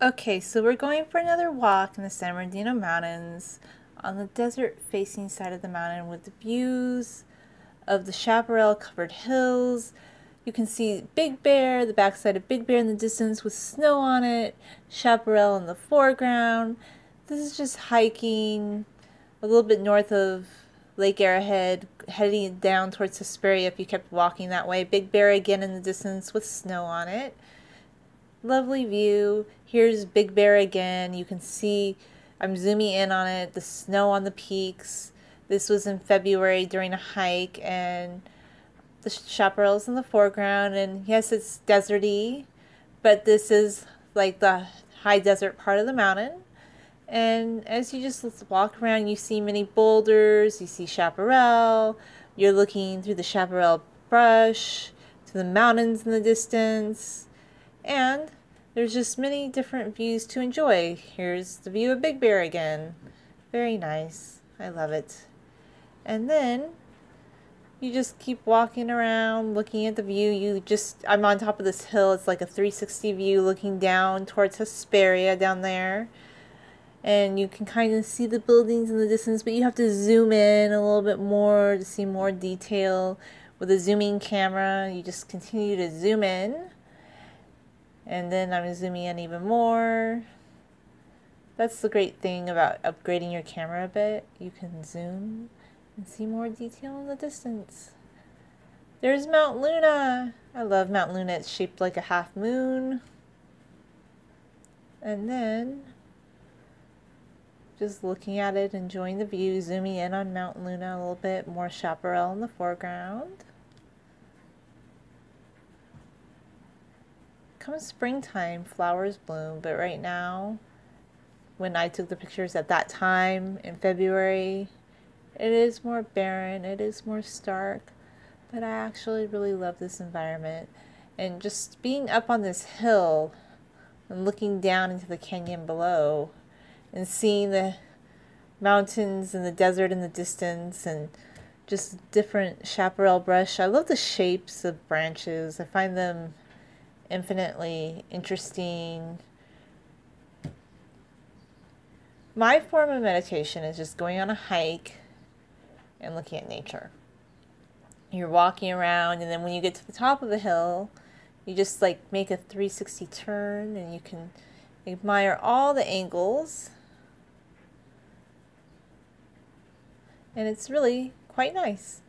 Okay, so we're going for another walk in the San Bernardino Mountains on the desert-facing side of the mountain with the views of the chaparral-covered hills. You can see Big Bear, the backside of Big Bear in the distance with snow on it, chaparral in the foreground. This is just hiking a little bit north of Lake Arrowhead, heading down towards Hesperia if you kept walking that way. Big Bear again in the distance with snow on it. Lovely view. Here's Big Bear again. You can see I'm zooming in on it, the snow on the peaks. This was in February during a hike, and the chaparral's in the foreground, and yes, it's deserty, but this is like the high desert part of the mountain. And as you just walk around, you see many boulders, you see chaparral, you're looking through the chaparral brush to the mountains in the distance, and there's just many different views to enjoy. Here's the view of Big Bear again. Very nice. I love it. And then you just keep walking around looking at the view. I'm on top of this hill. It's like a 360 view looking down towards Hesperia down there. And you can kind of see the buildings in the distance, but you have to zoom in a little bit more to see more detail. With a zooming camera, you just continue to zoom in. And then I'm zooming in even more. That's the great thing about upgrading your camera a bit. You can zoom and see more detail in the distance. There's Mount Luna. I love Mount Luna. It's shaped like a half moon. And then just looking at it, enjoying the view, zooming in on Mount Luna a little bit, more chaparral in the foreground. Come springtime, flowers bloom, but right now, when I took the pictures at that time in February, it is more barren, it is more stark, but I actually really love this environment. And just being up on this hill and looking down into the canyon below and seeing the mountains and the desert in the distance and just different chaparral brush. I love the shapes of branches. I find them infinitely interesting. My form of meditation is just going on a hike and looking at nature. You're walking around, and then when you get to the top of the hill, you just like make a 360 turn, and you can admire all the angles. And it's really quite nice.